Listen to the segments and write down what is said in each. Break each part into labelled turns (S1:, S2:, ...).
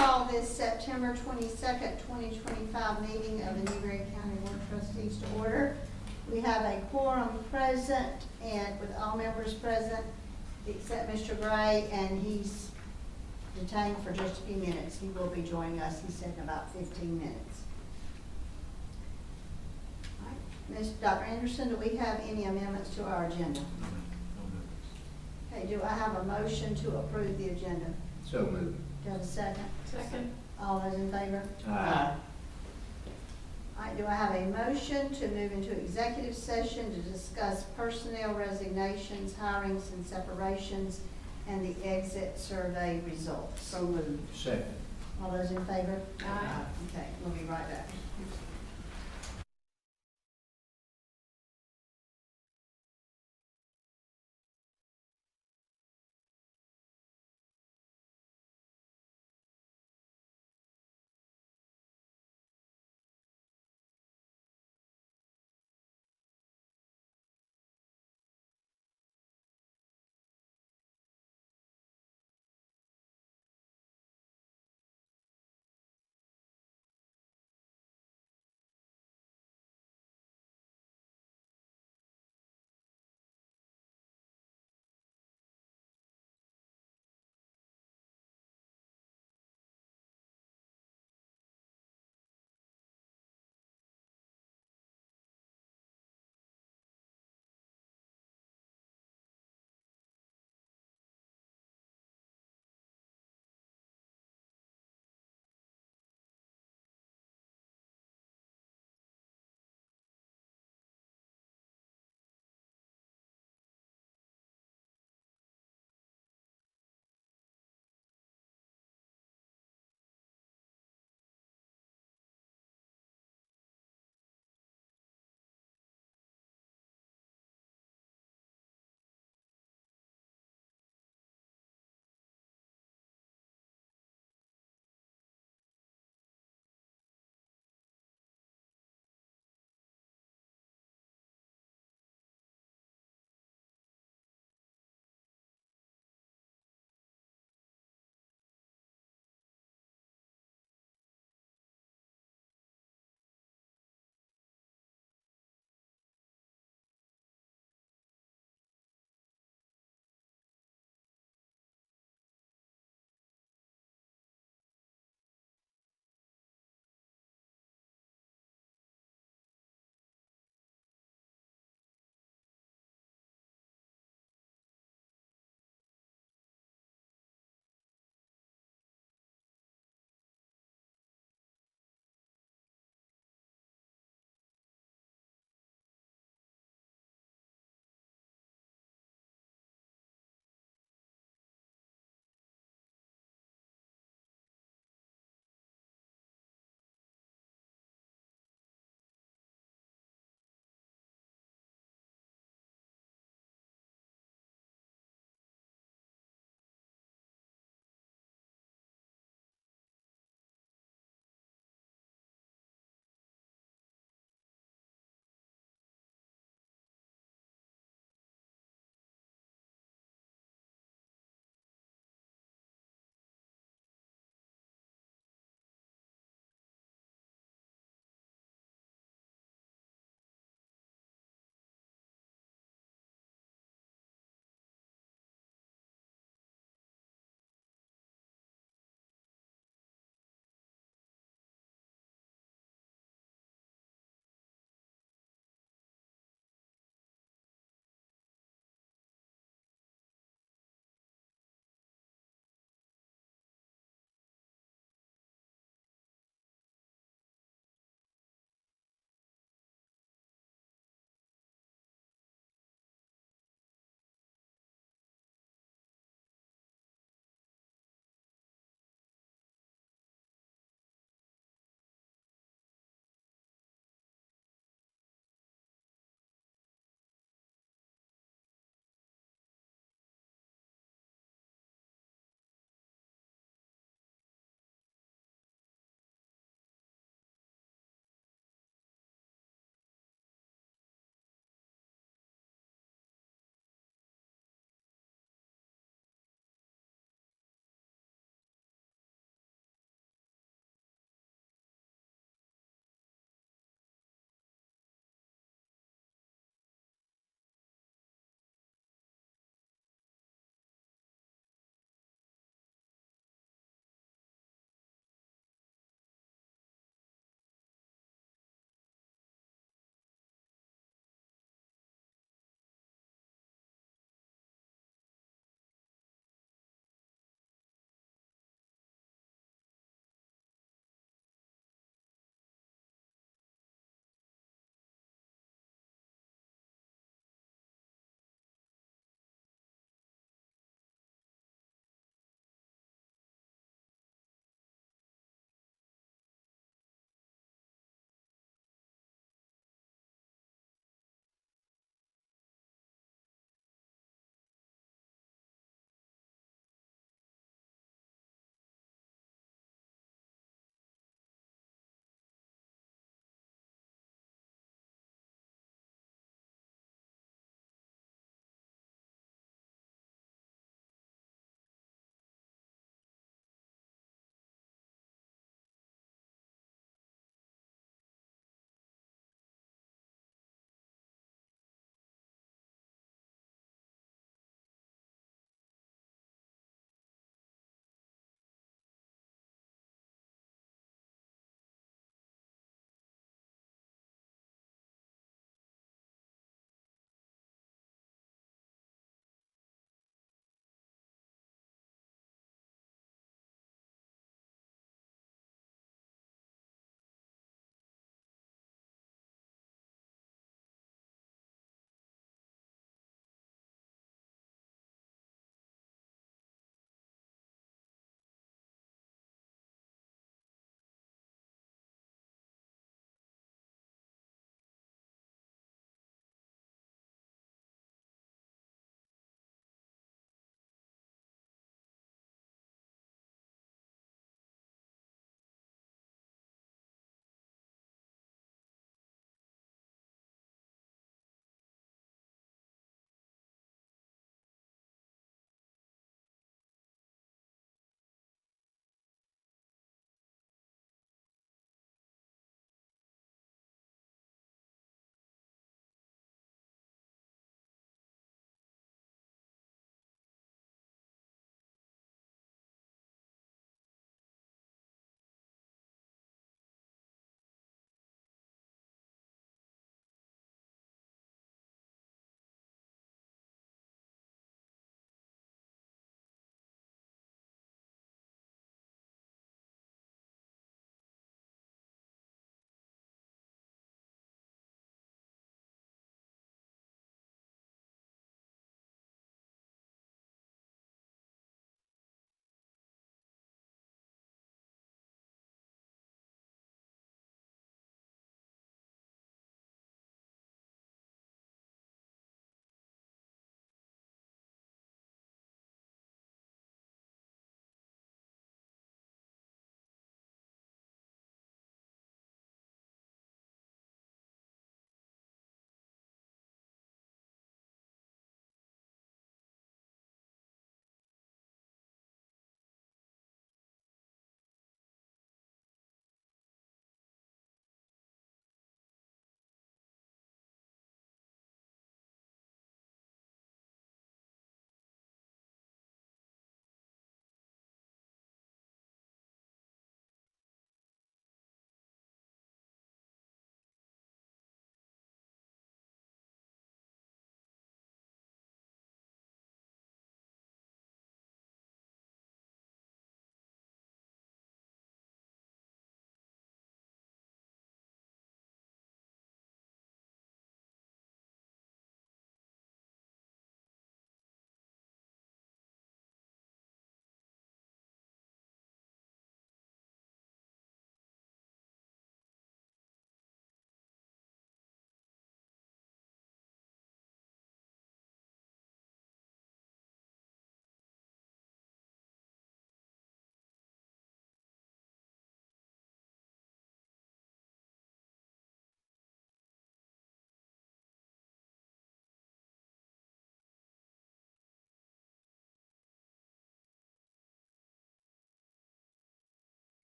S1: call this September 22nd, 2025 meeting of the Newberry County Board of Trustees to order. We have a quorum present and with all members present except Mr. Gray, and he's detained for just a few minutes. He will be joining us, he said, in about 15 minutes. All right. Dr. Anderson, do we have any amendments to our agenda? Okay, do I have a motion to approve the agenda?
S2: So moved.
S1: Do I have a second?
S3: Second.
S1: All those in favor?
S2: Aye.
S1: All right, do I have a motion to move into executive session to discuss personnel resignations, hirings and separations, and the exit survey results?
S3: So moved.
S2: Second.
S1: All those in favor?
S3: Aye.
S1: Okay, we'll be right back.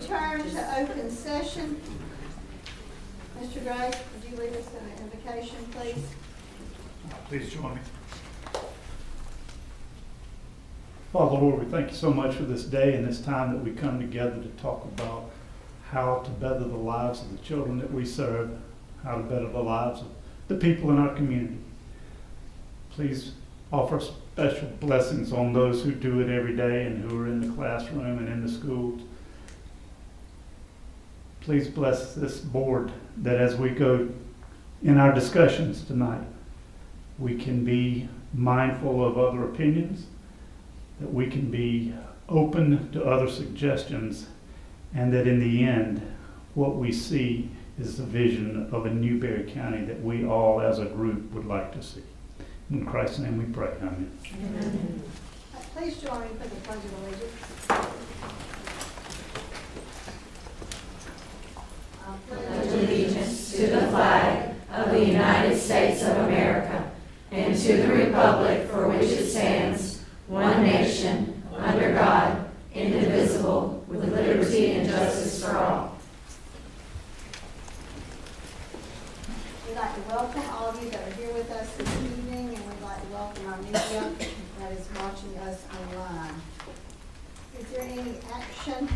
S1: return to open session. Mr. Gray, would you lead us in an invocation, please?
S2: Please join me. Father, Lord, we thank you so much for this day and this time that we come together to talk about how to better the lives of the children that we serve, how to better the lives of the people in our community. Please offer special blessings on those who do it every day and who are in the classroom and in the schools. Please bless this board that as we go in our discussions tonight, we can be mindful of other opinions, that we can be open to other suggestions, and that in the end, what we see is the vision of a Newberry County that we all as a group would like to see. In Christ's name we pray. Amen.
S1: Amen. Please join me for the Pledge of Allegiance.
S3: Pledge allegiance to the flag of the United States of America and to the republic for which it stands, one nation, under God, indivisible, with liberty and justice for all.
S1: We'd like to welcome all of you that are here with us this evening, and we'd like to welcome our media that is watching us online. Is there any action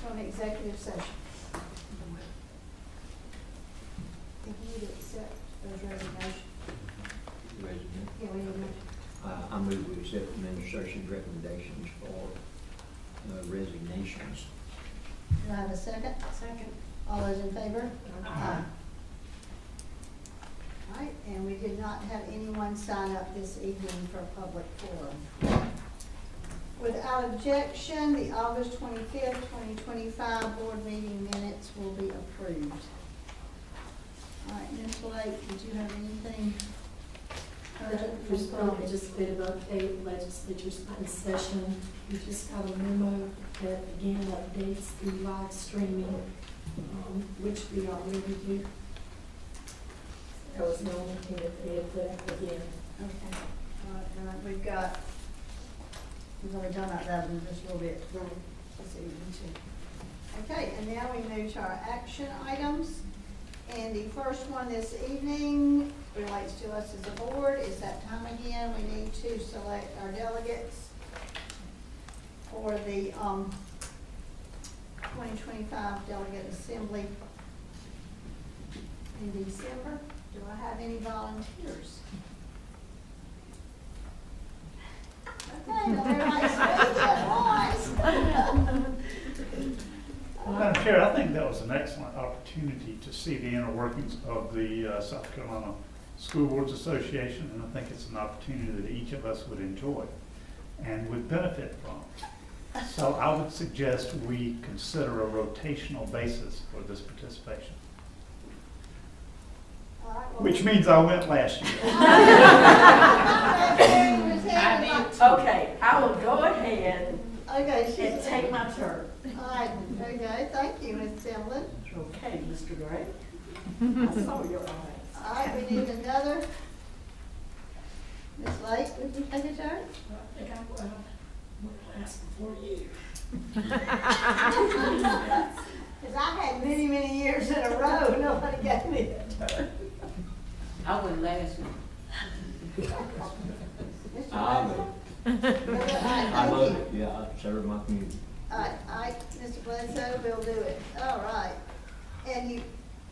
S1: from executive session? If you need to accept those resignations. Yeah, we need to.
S4: I move we accept administration's recommendations for resignations.
S1: Do I have a second? Second. All those in favor? Aye. All right, and we did not have anyone sign up this evening for public forum. Without objection, the August 25th, 2025 board meeting minutes will be approved. All right, Ms. Blake, did you have anything urgent?
S5: Probably just a bit of update. Legislature's in session. We just got a memo that again updates the live streaming, which we already do. That was the only thing that they had put up again.
S1: Okay. All right, we've already done that one just a little bit this evening too. Okay, and now we move to our action items. And the first one this evening relates to us as a board. It's that time again. We need to select our delegates for the 2025 Delegate Assembly in December. Do I have any volunteers? Okay, now everybody's speaking at once.
S2: Madam Chair, I think that was an excellent opportunity to see the inner workings of the South Carolina School Boards Association, and I think it's an opportunity that each of us would enjoy and would benefit from. So I would suggest we consider a rotational basis for this participation.
S1: All right, well,
S2: Which means I went last year.
S3: Okay, I will go ahead
S1: Okay,
S3: and take my turn.
S1: All right, okay, thank you, Ms. Timlin.
S3: Okay, Mr. Gray. I saw your eyes.
S1: All right, we need another. Ms. Lake, would you take a turn?
S5: I think I will last before you.
S1: Because I had many, many years in a row, nobody gave me a turn.
S6: I wouldn't last.
S1: Mr.
S4: I
S1: Bledsoe?
S4: move.
S1: All right,
S4: I
S1: thank
S4: love
S1: you.
S4: it, yeah, I serve my community.
S1: All right, Mr. Bledsoe, we'll do it. All right. And you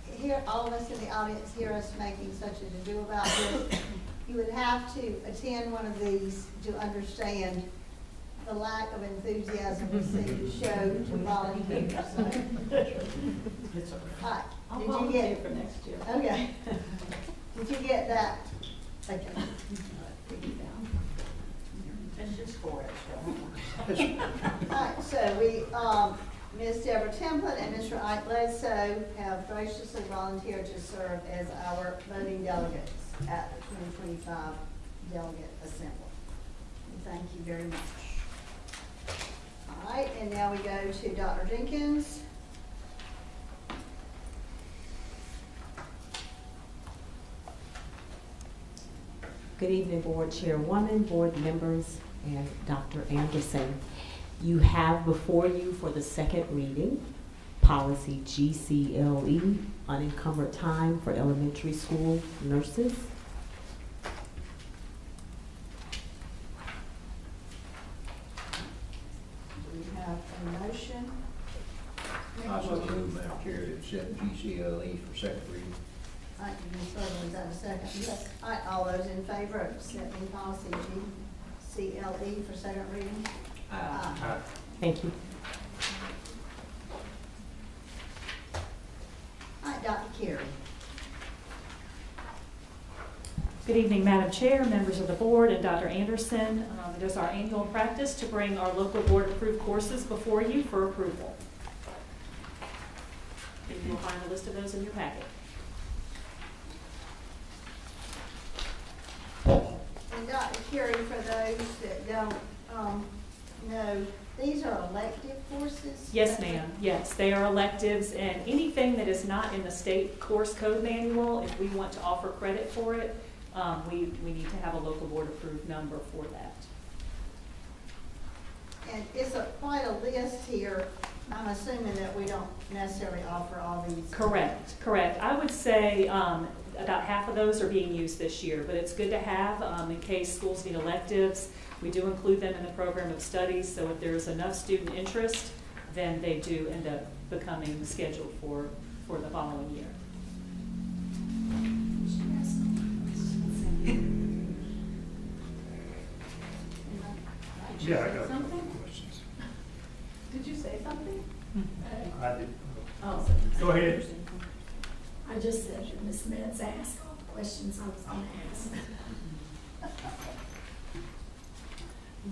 S1: hear, all of us in the audience hear us making such a to-do about this. You would have to attend one of these to understand the lack of enthusiasm we seem to show to volunteers. So.
S3: It's okay.
S1: All right,
S3: I'll
S1: did you
S3: volunteer
S1: get,
S3: for next year.
S1: okay. Did you get that? Okay.
S3: It's just 4 extra.
S1: All right, so we, Ms. Deborah Templin and Mr. Ike Bledsoe have graciously volunteered to serve as our voting delegates at the 2025 Delegate Assembly. Thank you very much. All right, and now we go to Dr. Jenkins.
S7: Good evening, Board Chairwoman, board members, and Dr. Anderson. You have before you for the second reading, policy GCLE, unencumbered time for elementary school nurses.
S1: Do we have a motion?
S4: I so move, Madam Chair, to accept GCLE for second reading.
S1: All right, Ms. Sutherland, is that a second? Yes. All right, all those in favor of accepting policy GCLE for second reading? Aye.
S7: Thank you.
S1: All right, Dr. Carey.
S8: Good evening, Madam Chair, members of the board, and Dr. Anderson. It is our annual practice to bring our local board-approved courses before you for approval. And you will find a list of those in your packet.
S1: And Dr. Carey, for those that don't know, these are elective courses?
S8: Yes, ma'am. Yes, they are electives, and anything that is not in the state course code manual, if we want to offer credit for it, we need to have a local board-approved number for that.
S1: And it's quite a list here. I'm assuming that we don't necessarily offer all these.
S8: Correct, correct. I would say about half of those are being used this year, but it's good to have in case schools need electives. We do include them in the program of studies, so if there's enough student interest, then they do end up becoming scheduled for the following year.
S2: Yeah, I got
S5: Something?
S2: questions.
S5: Did you say something?
S2: I did.
S5: Oh.
S2: Go ahead.
S5: I just said that Ms. Metz asked all the questions I was going to ask.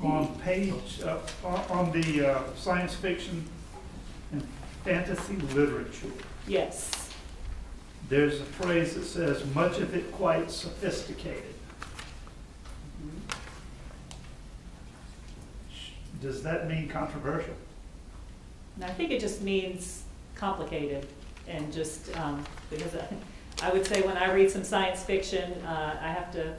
S2: On page, on the science fiction and fantasy literature,
S8: Yes.
S2: there's a phrase that says, much of it quite sophisticated. Does that mean controversial?
S8: And I think it just means complicated and just because I would say when I read some science fiction, I have to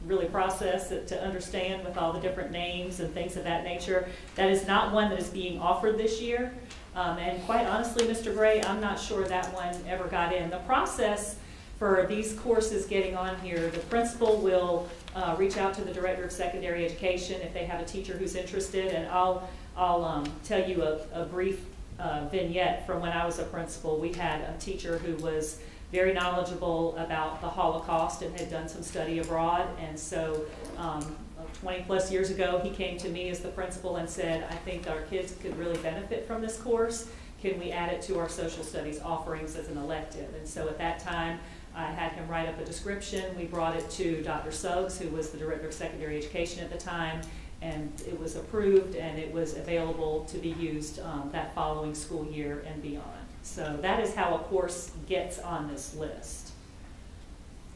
S8: really process it to understand with all the different names and things of that nature. That is not one that is being offered this year. And quite honestly, Mr. Gray, I'm not sure that one ever got in. The process for these courses getting on here, the principal will reach out to the director of secondary education if they have a teacher who's interested, and I'll tell you a brief vignette from when I was a principal. We had a teacher who was very knowledgeable about the Holocaust and had done some study abroad, and so 20 plus years ago he came to me as the principal and said, I think our kids could really benefit from this course. Can we add it to our social studies offerings as an elective? And so at that time I had him write up a description. We brought it to Dr. Suggs, who was the director of secondary education at the time, and it was approved and it was available to be used that following school year and beyond. So that is how a course gets on this list.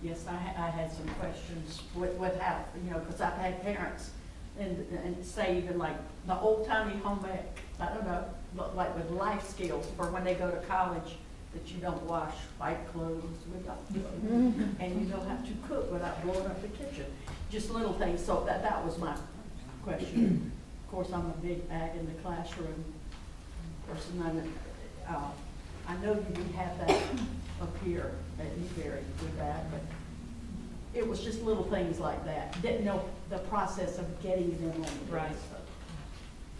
S9: Yes, I had some questions with how, you know, because I've had parents and say even like the old timey home ec, I don't know, but like with life skills for when they go to college, that you don't wash white clothes without and you don't have to cook without blowing up the kitchen. Just little things. So that was my question. Of course, I'm a big ag in the classroom person. I know you do have that up here at Newberry with that, but it was just little things like that. Didn't know the process of getting them on the
S8: Right.
S9: list.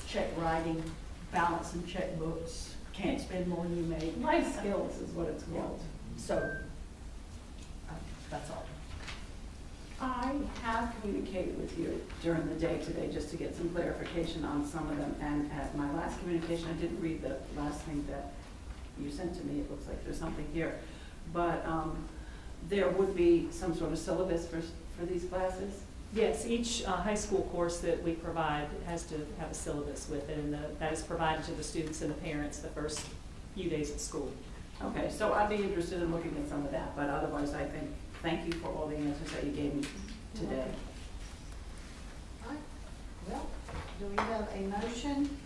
S9: Check writing, balancing checkbooks, can't spend more than you make.
S5: Life skills is what it's called.
S9: So, that's all.
S6: I have communicated with you during the day today just to get some clarification on some of them. And at my last communication, I didn't read the last thing that you sent to me. It looks like there's something here. But there would be some sort of syllabus for these classes?
S8: Yes, each high school course that we provide has to have a syllabus with it, and that is provided to the students and the parents the first few days of school.
S6: Okay, so I'd be interested in looking at some of that, but otherwise I think, thank you for all the answers that you gave me today.
S1: All right. Well, do we have a motion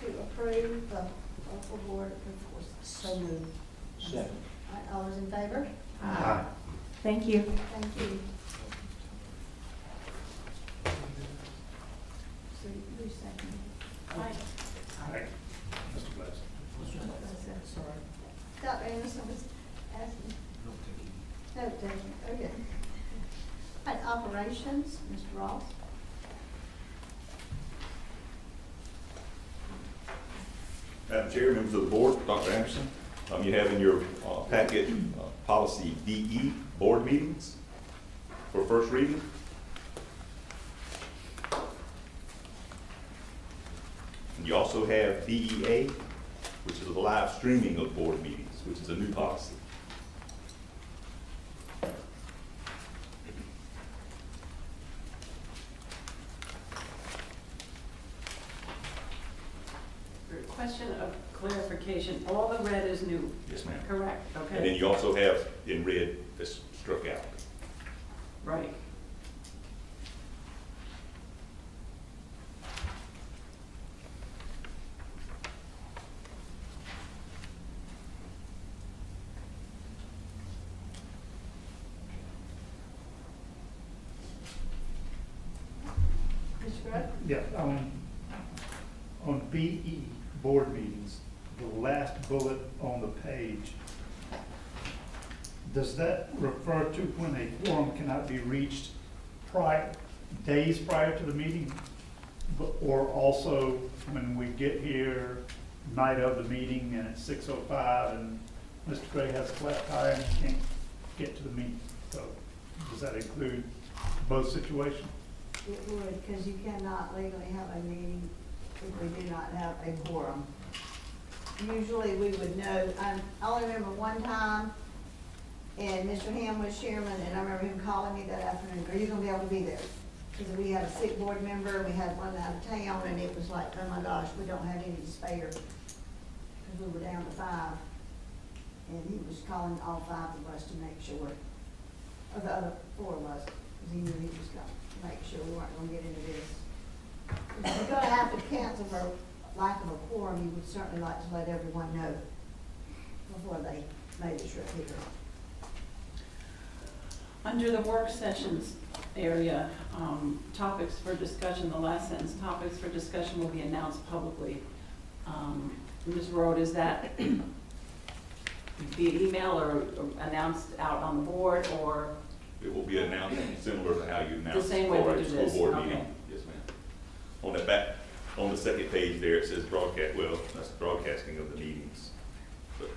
S1: to approve the local board approved courses?
S7: So moved.
S4: Second.
S1: All right, all those in favor?
S2: Aye.
S8: Thank you.
S1: Thank you. So who's second?
S9: Aye.
S2: Aye. Mr. Glass.
S1: Dr. Anderson was asking. No, taking, okay. All right, operations, Mr. Ross.
S10: Madam Chair, members of the board, Dr. Anderson, you have in your packet policy DE, board meetings for first reading. And you also have DEA, which is the live streaming of board meetings, which is a new policy.
S6: Question of clarification, all the red is new,
S10: Yes, ma'am.
S6: correct? Okay.
S10: And then you also have in red this struck out.
S6: Right.
S1: Mr. Grubb?
S2: Yeah, on BE, board meetings, the last bullet on the page, does that refer to when a quorum cannot be reached days prior to the meeting? Or also when we get here, night of the meeting, and it's 6:05 and Mr. Gray has a flat tire and can't get to the meeting? So does that include both situations?
S1: It would, because you cannot legally have a meeting if we do not have a quorum. Usually we would know, I only remember one time, and Mr. Ham was chairman, and I remember him calling me that afternoon, are you gonna be able to be there? Because we had a sick board member, we had one out of town, and it was like, oh my gosh, we don't have any to spare. Because we were down to 5, and he was calling all 5 of us to make sure, or the other 4 of us, because he knew he was gonna make sure we weren't gonna get into this. If you're gonna have to cancel for lack of a quorum, you would certainly like to let everyone know before they made the trip here.
S6: Under the work sessions area, topics for discussion, the last sentence, topics for discussion will be announced publicly. Ms. Rhodes, is that via email or announced out on the board, or?
S10: It will be announced similar to how you
S6: The
S10: announced
S6: same way
S10: for
S6: we
S10: a
S6: do
S10: school
S6: this,
S10: board
S6: okay.
S10: meeting. Yes, ma'am. On the back, on the second page there, it says broadcast, well, that's broadcasting of the meetings. But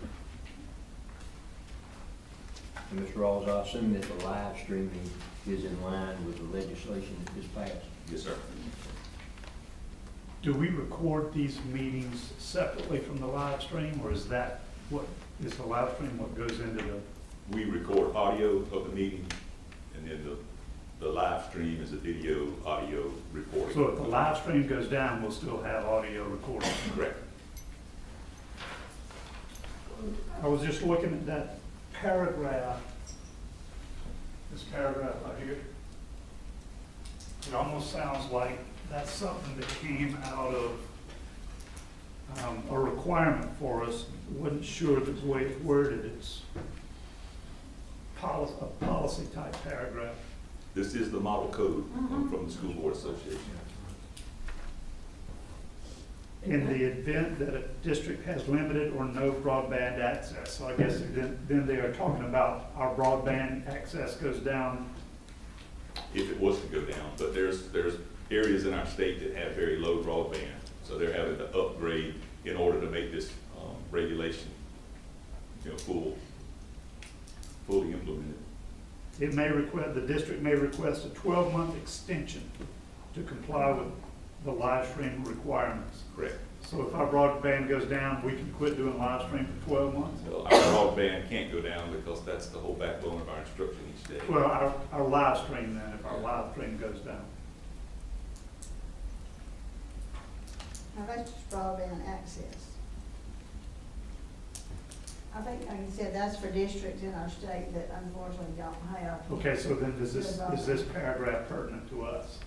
S4: And Mr. Rawls, I assume that the live streaming is in line with the legislation that just passed?
S10: yes, sir.
S2: Do we record these meetings separately from the live stream, or is that what, is the live stream what goes into the?
S10: We record audio of the meeting, and then the live stream is a video, audio recording.
S2: So if the live stream goes down, we'll still have audio recording?
S10: Correct.
S2: I was just looking at that paragraph, this paragraph right here. It almost sounds like that's something that came out of a requirement for us. Wasn't sure that the way it's worded, it's a policy type paragraph.
S10: This is the model code from the School Board Association.
S2: In the event that a district has limited or no broadband access. So I guess then they are talking about our broadband access goes down.
S10: If it was to go down, but there's areas in our state that have very low broadband, so they're having to upgrade in order to make this regulation, fully implemented.
S2: It may request, the district may request a 12-month extension to comply with the live stream requirements.
S10: Correct.
S2: So if our broadband goes down, we can quit doing live stream for 12 months?
S10: Well, our broadband can't go down because that's the whole backbone of our instruction each day.
S2: Well, our live stream then, if our live stream goes down.
S1: Now, that's just broadband access. I think, like you said, that's for districts in our state that unfortunately don't have.
S2: Okay, so then is this paragraph pertinent to us?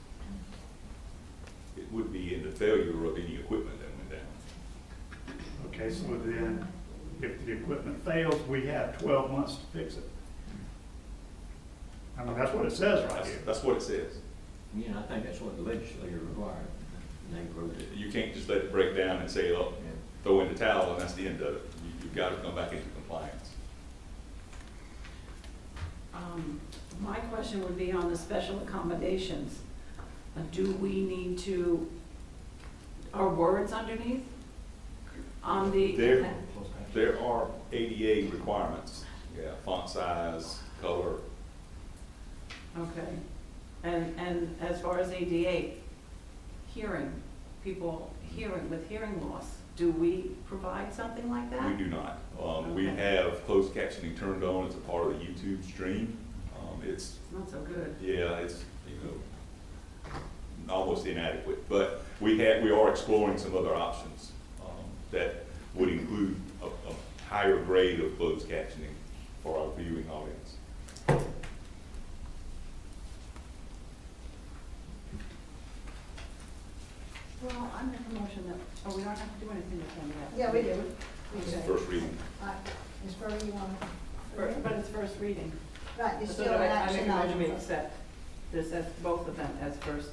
S10: It would be in the failure of any equipment that went down.
S2: Okay, so then if the equipment fails, we have 12 months to fix it. I mean, that's what it says right here.
S10: That's what it says.
S4: Yeah, I think that's what the legislature required. neighborhood.
S10: You can't just let it break down and say, oh, throw in the towel and that's the end of it. You've got to come back into compliance.
S6: My question would be on the special accommodations. Do we need to, are words underneath on the?
S10: There are ADA requirements, yeah, font size, color.
S6: Okay, and as far as ADA, hearing, people hearing, with hearing loss, do we provide something like that?
S10: We do not. We
S6: Okay.
S10: have closed captioning turned on as a part of the YouTube stream. It's,
S6: Not so good.
S10: yeah, it's, almost inadequate, but we are exploring some other options, that would include a higher grade of closed captioning for our viewing audience.
S6: Well, I make a motion that, oh, we don't have to do anything with them yet.
S1: Yeah, we do.
S10: This is
S6: Okay.
S10: first reading.
S1: Ms. Burger, you want to?
S6: But it's first reading.
S1: Right, you're
S6: So
S1: still an
S6: I make
S1: action
S6: a motion we
S1: item.
S6: accept this as, both of them as first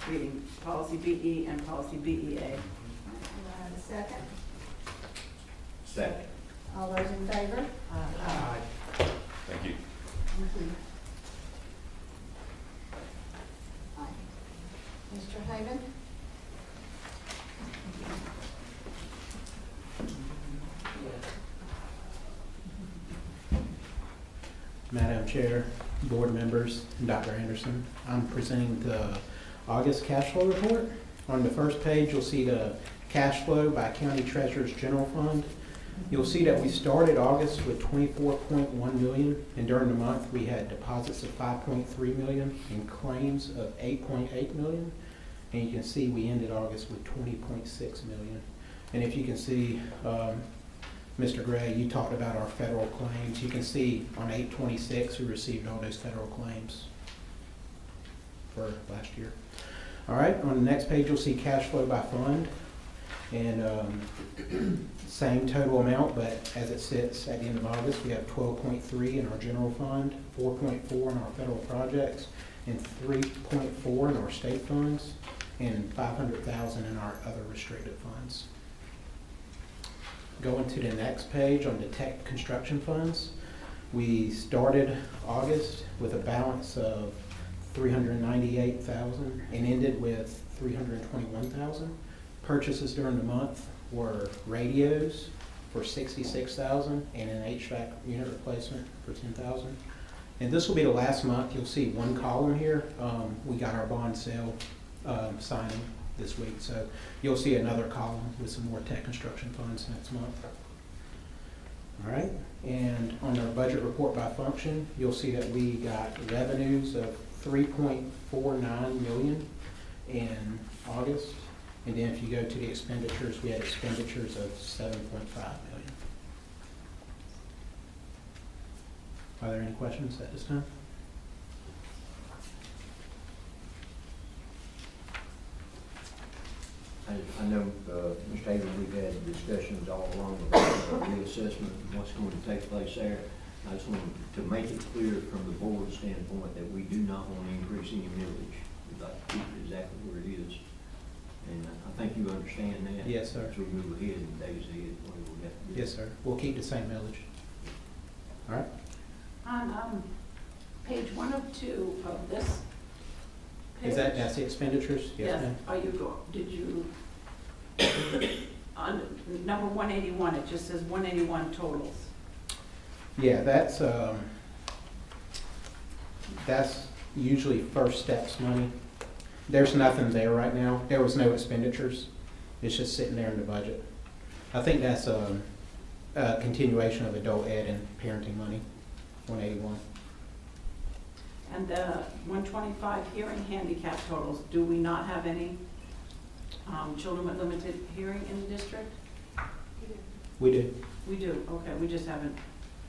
S6: reading, policy BE and policy BEA.
S1: Do I have a second?
S4: Second.
S1: All those in favor?
S10: Thank you.
S1: Aye. Mr. Haven?
S11: Madam Chair, board members, and Dr. Anderson, I'm presenting the August cash flow report. On the first page, you'll see the cash flow by County Treasurer's General Fund. You'll see that we started August with 24.1 million, and during the month, we had deposits of 5.3 million and claims of 8.8 million. And you can see we ended August with 20.6 million. And if you can see, Mr. Gray, you talked about our federal claims. You can see on 8/26, we received all those federal claims for last year. All right, on the next page, you'll see cash flow by fund. And same total amount, but as it sits at the end of August, we have 12.3 in our general fund, 4.4 in our federal projects, and 3.4 in our state funds, and 500,000 in our other restricted funds. Going to the next page on the tech construction funds, we started August with a balance of 398,000 and ended with 321,000. Purchases during the month were radios for 66,000 and an HVAC unit replacement for 10,000. And this will be the last month. You'll see one column here. We got our bond sale signing this week, so you'll see another column with some more tech construction funds next month. All right, and on our budget report by function, you'll see that we got revenues of 3.49 million in August. And then if you go to the expenditures, we had expenditures of 7.5 million. Are there any questions at this time?
S4: I know, Mr. Hagan, we've had discussions all along about reassessment and what's going to take place there. I just wanted to make it clear from the board standpoint that we do not want to increase any millage. We'd like to keep it exactly where it is. And I think you understand that.
S11: Yes, sir.
S4: As we move ahead in days ahead, what we'll have to do.
S11: Yes, sir. We'll keep the same millage. All right.
S9: On page 102 of this page.
S11: Is that's the expenditures?
S9: Yes,
S11: ma'am.
S9: are you go, did you, on number 181, it just says 181 totals.
S11: Yeah, that's usually first steps money. There's nothing there right now. There was no expenditures. It's just sitting there in the budget. I think that's a continuation of adult ed and parenting money, 181.
S6: And the 125 hearing handicap totals, do we not have any children with limited hearing in the district?
S11: We do.
S6: We do, okay, we just haven't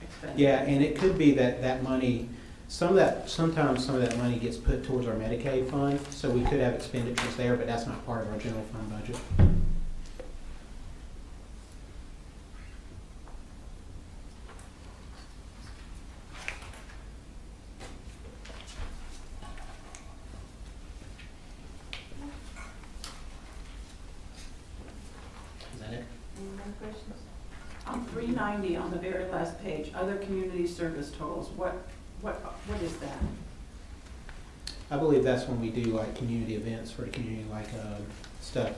S6: expended.
S11: Yeah, and it could be that money, sometimes some of that money gets put towards our Medicaid fund, so we could have expenditures there, but that's not part of our general fund budget. Is that it?
S1: Any more questions?
S6: On 390, on the very last page, other community service totals, what is that?
S11: I believe that's when we do like community events for the community, like stuff,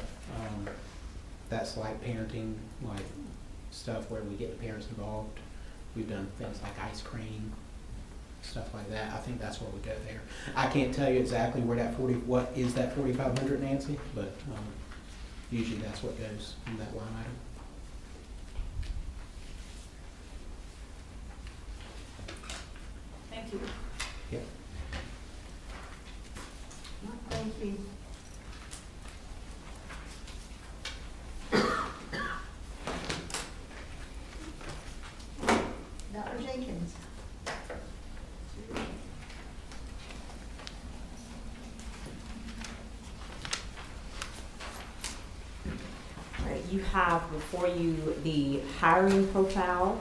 S11: that's like parenting, like stuff where we get the parents involved. We've done things like ice cream, stuff like that. I think that's where we go there. I can't tell you exactly where that what is that 4,500, Nancy, but usually that's what goes in that line item.
S6: Thank you.
S11: Yep.
S1: Thank you. Dr. Jenkins.
S7: All right, you have before you the hiring profile,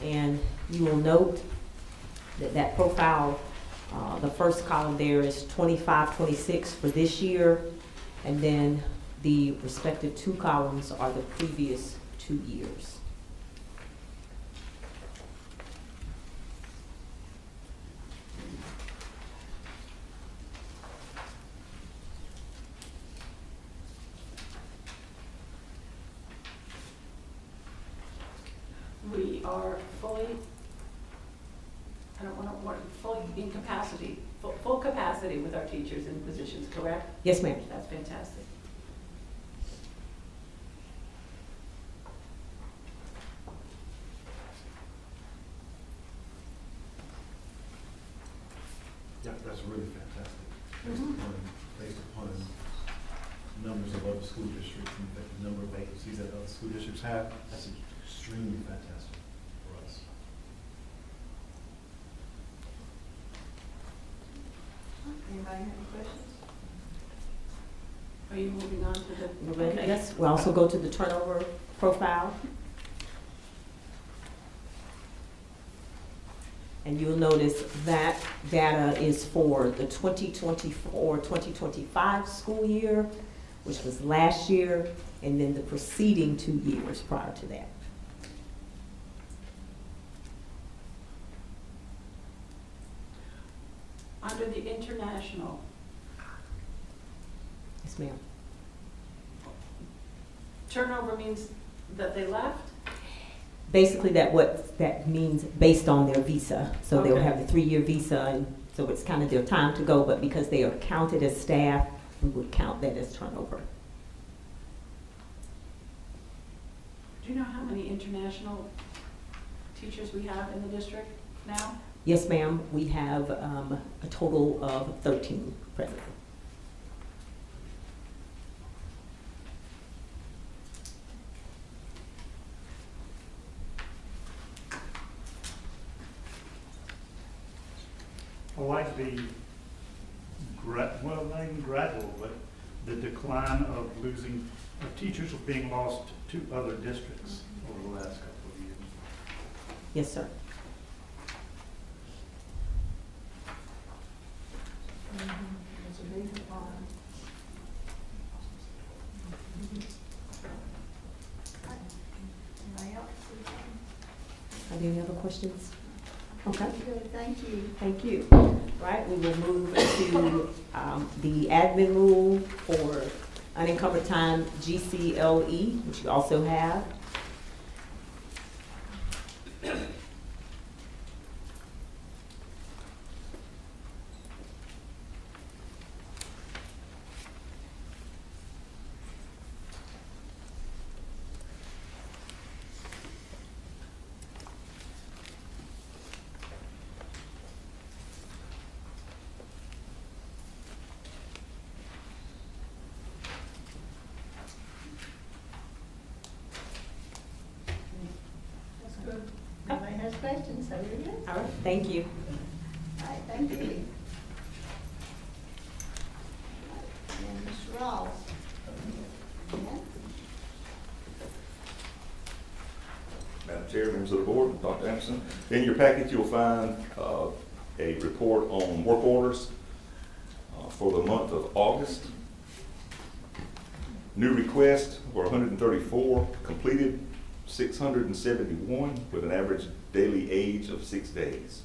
S7: and you will note that that profile, the first column there is 25, 26 for this year, and then the respective two columns are the previous 2 years.
S6: We are fully, I don't want to, fully in capacity, full capacity with our teachers and positions, correct?
S7: Yes, ma'am.
S6: That's fantastic.
S12: Yeah, that's really fantastic. Based upon numbers of other school districts and the number of vacancies that other school districts have, that's extremely fantastic for us.
S1: Anybody have any questions?
S6: Are you moving on to the?
S7: Okay. Yes, we'll also go to the turnover profile. And you'll notice that data is for the 2024-2025 school year, which was last year, and then the preceding 2 years prior to that.
S6: Under the international,
S7: Yes, ma'am.
S6: turnover means that they left?
S7: Basically, that means based on their visa. So they'll
S6: Okay.
S7: have the 3-year visa, and so it's kind of their time to go, but because they are counted as staff, we would count that as turnover.
S6: Do you know how many international teachers we have in the district now?
S7: Yes, ma'am, we have a total of 13 presently.
S2: I like the, well, not even gradual, but the decline of losing, of teachers being lost to other districts over the last couple of years.
S7: Yes, sir.
S1: It's a big decline. Anybody else?
S7: Are there any other questions? Okay.
S1: Good, thank you.
S7: Thank you. Right, we will move to the admin rule for unencumbered time GCLE, which you also have.
S1: That's good. Anybody has questions, so you're good.
S7: All right, thank you.
S1: All right, thank you. And Mr. Rawls. Yeah.
S10: Madam Chair, members of the board, Dr. Anderson. In your packet, you'll find a report on work orders for the month of August. New request were 134, completed 671 with an average daily age of 6 days.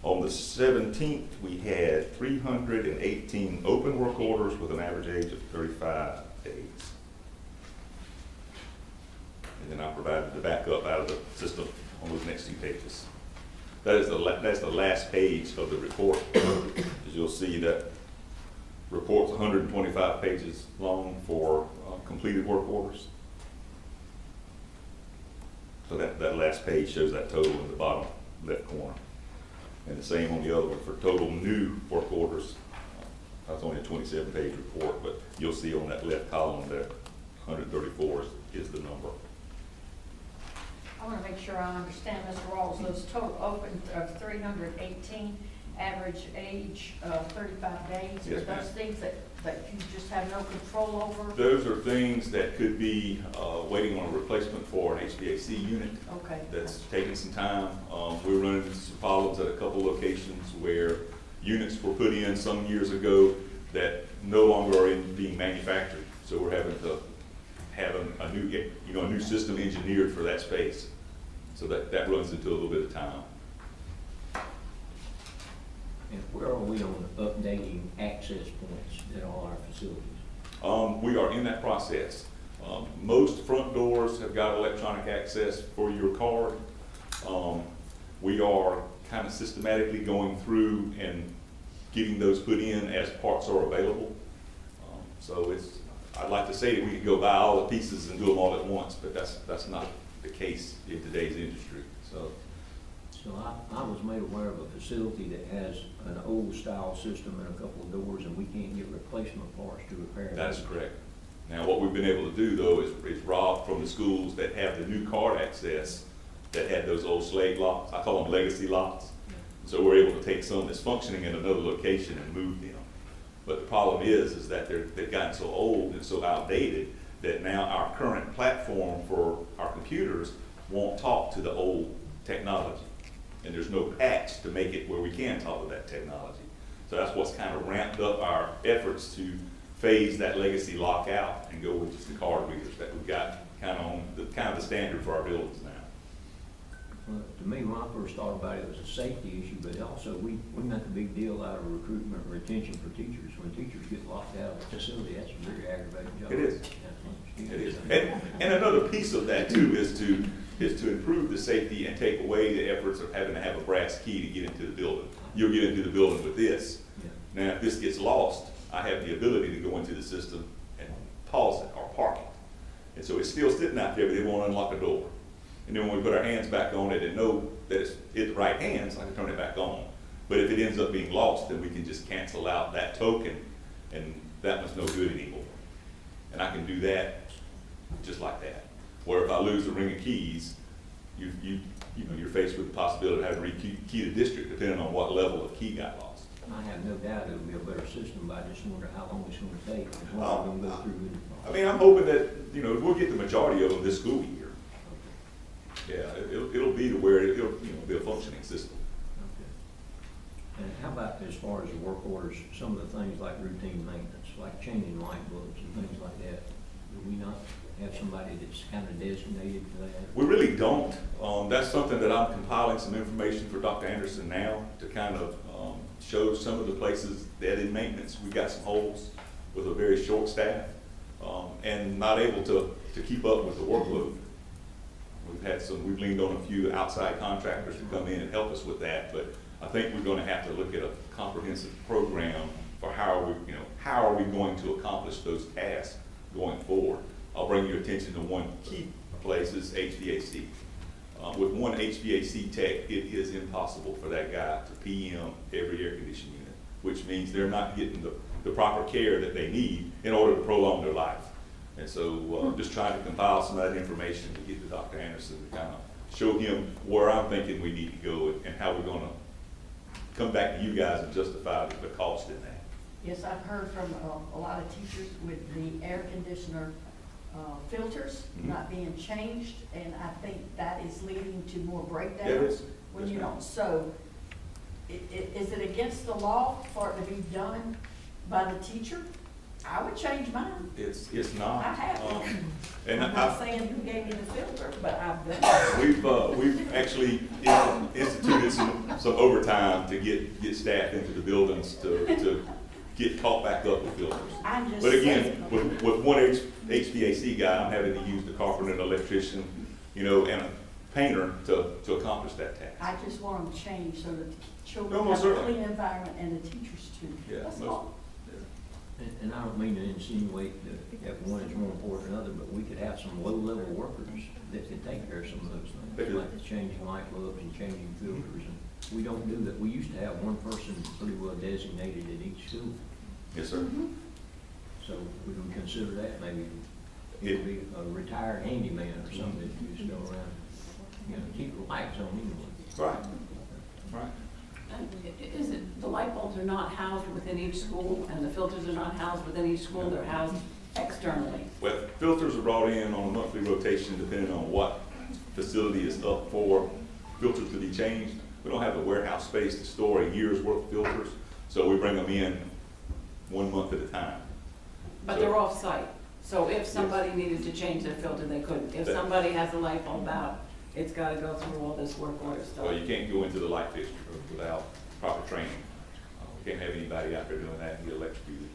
S10: On the 17th, we had 318 open work orders with an average age of 35 days. And then I provided the backup out of the system on those next 2 pages. That's the last page of the report. As you'll see, that report's 125 pages long for completed work orders. So that last page shows that total in the bottom left corner. And the same on the other one for total new work orders. That's only a 27-page report, but you'll see on that left column there, 134 is the number.
S9: I want to make sure I understand, Mr. Rawls, those total open of 318, average age of 35 days.
S10: Yes,
S9: Are those
S10: ma'am.
S9: things that you just have no control over?
S10: Those are things that could be waiting on a replacement for an HVAC unit.
S9: Okay.
S10: That's taking some time. We're running into some problems at a couple locations where units were put in some years ago that no longer are being manufactured. So we're having to have a new system engineered for that space. So that runs into a little bit of time.
S4: And where are we on updating access points at all our facilities?
S10: We are in that process. Most front doors have got electronic access for your card. We are kind of systematically going through and getting those put in as parts are available. So I'd like to say that we could go buy all the pieces and do them all at once, but that's not the case in today's industry. So
S4: I was made aware of a facility that has an old style system and a couple of doors, and we can't get replacement parts to repair it.
S10: that is correct. Now, what we've been able to do, though, is rob from the schools that have the new card access that had those old slave locks. I call them legacy locks. So we're able to take some that's functioning in another location and move them. But the problem is that they've gotten so old and so outdated that now our current platform for our computers won't talk to the old technology. And there's no patch to make it where we can talk to that technology. So that's what's kind of ramped up our efforts to phase that legacy lock out and go with just the card readers that we've got kind of the standard for our buildings now.
S4: Well, to me, when I first thought about it, it was a safety issue, but also we make a big deal out of recruitment and retention for teachers. When teachers get locked out of a facility, that's a very aggravating job.
S10: It is. It is. And another piece of that too is to improve the safety and take away the efforts of having to have a brass key to get into the building. You'll get into the building with this.
S4: Yeah.
S10: Now, if this gets lost, I have the ability to go into the system and pause it or park it. And so it's still sitting out there, but it won't unlock a door. And then when we put our hands back on it and know that it's in the right hands, I can turn it back on. But if it ends up being lost, then we can just cancel out that token, and that one's no good anymore. And I can do that just like that. Where if I lose the ring of keys, you're faced with the possibility of having to re-key the district depending on what level of key got lost.
S4: I have no doubt it'll be a better system, but I just wonder how long it's gonna take and what we're gonna go through with it.
S10: I mean, I'm hoping that, we'll get the majority of them this school year. Yeah, it'll be to where it'll be a functioning system.
S4: Okay. And how about as far as the work orders, some of the things like routine maintenance, like changing light bulbs and things like that? Do we not have somebody that's kind of designated for that?
S10: We really don't. That's something that I'm compiling some information for Dr. Anderson now to kind of show some of the places that in maintenance we've got some holes with a very short staff and not able to keep up with the workload. We've leaned on a few outside contractors to come in and help us with that, but I think we're gonna have to look at a comprehensive program for how are we going to accomplish those tasks going forward. I'll bring your attention to one key place is HVAC. With one HVAC tech, it is impossible for that guy to PM every air conditioning unit, which means they're not getting the proper care that they need in order to prolong their life. And so just trying to compile some of that information to get to Dr. Anderson to kind of show him where I'm thinking we need to go and how we're going to come back to you guys and justify the cost in that.
S9: Yes, I've heard from a lot of teachers with the air conditioner filters not being changed, and I think that is leading to more breakdowns when you don't. So is it against the law for it to be done by the teacher? I would change mine.
S10: It's not.
S9: I have.
S10: And
S9: I'm not saying who gave me the filter, but I've done it.
S10: we've actually instituted some overtime to get staff into the buildings to get caught back up with filters.
S9: I'm just
S10: But again,
S9: saying.
S10: with one HVAC guy, I'm having to use the carpenter and electrician, and a painter to accomplish that task.
S9: I just want them changed so that the
S10: No,
S9: children
S10: most
S9: have a
S10: certainly.
S9: clean environment and the teachers too.
S10: Yeah,
S9: That's
S10: most-
S9: all.
S4: And I don't mean to insinuate that one is more important than another, but we could have some low-level workers that could take care of some of those
S10: They
S4: things,
S10: do.
S4: like changing light bulbs and changing filters. And we don't do that. We used to have one person pretty well designated in each school.
S10: Yes, sir.
S4: So we would consider that maybe, it would be a retired handyman or something that used to go around, keep the lights on anyway.
S10: Right. Right.
S6: And is it, the light bulbs are not housed within each school, and the filters are not housed within each school, they're housed externally?
S10: Well, filters are brought in on a monthly rotation depending on what facility is up for filters to be changed. We don't have the warehouse space to store a year's worth of filters, so we bring them in 1 month at a time.
S6: But they're off-site, so if somebody needed to change their filter, they couldn't. If somebody has a light bulb out, it's gotta go through all this work order stuff.
S10: Well, you can't go into the light fixture without proper training. We can't have anybody out there doing that and get electrocuted.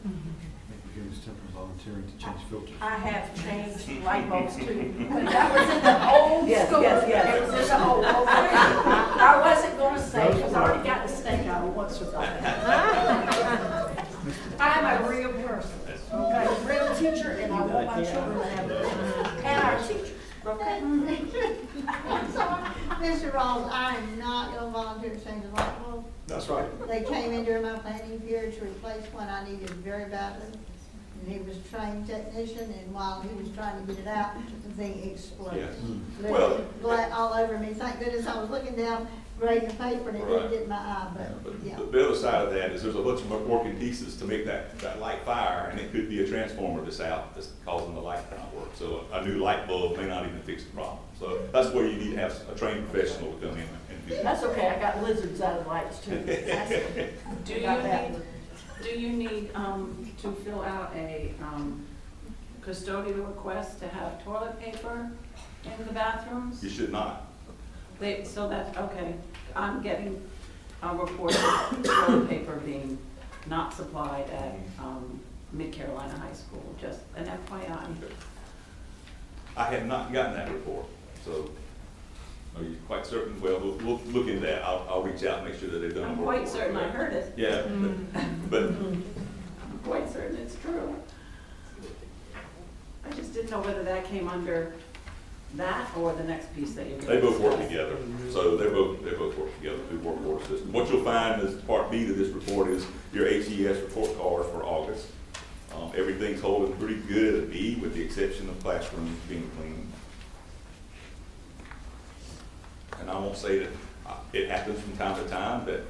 S12: Maybe Ms. Temple volunteering to change filters.
S9: I have changed light bulbs too. When that was in the old
S6: Yes,
S9: school,
S6: yes, yes.
S9: it was in the old. I wasn't gonna say, because I already got the steak out of once with that. I'm a real person, okay, a real teacher, and I want my children to have it. And our teachers, okay?
S1: I'm sorry, Mr. Rawls, I am not gonna volunteer to change the light bulb.
S10: That's right.
S1: They came in during my planning period to replace one I needed very badly. And he was a trained technician, and while he was trying to get it out, the thing exploded.
S10: Yes.
S1: Literally
S10: Well-
S1: black all over me. Thank goodness I was looking down, grading the paper, and it didn't
S10: Right.
S1: get in my eye, but, yeah.
S10: The other side of that is there's a bunch of working pieces to make that light fire, and it could be a transformer that's out that's causing the light to not work. So a new light bulb may not even fix the problem. So that's where you need to have a trained professional to come in and do that.
S9: That's okay, I got lizards out of lights too.
S6: Do you need, to fill out a, custodial request to have toilet paper in the bathrooms?
S10: You should not.
S6: So that's, okay, I'm getting a report of toilet paper being not supplied at, Mid-Carolina High School, just an FYI.
S10: I have not gotten that report, so are you quite certain? Well, we'll look into that. I'll reach out and make sure that they've done.
S6: I'm
S10: a
S6: quite
S10: report.
S6: certain I heard it.
S10: Yeah, but
S6: I'm quite certain it's true. I just didn't know whether that came under that or the next piece that you're going to
S10: they both work
S6: discuss.
S10: together. So they both work together through work order system. What you'll find is part B to this report is your HES report card for August. Everything's holding pretty good at B with the exception of classrooms being clean. And I won't say that it happens from time to time that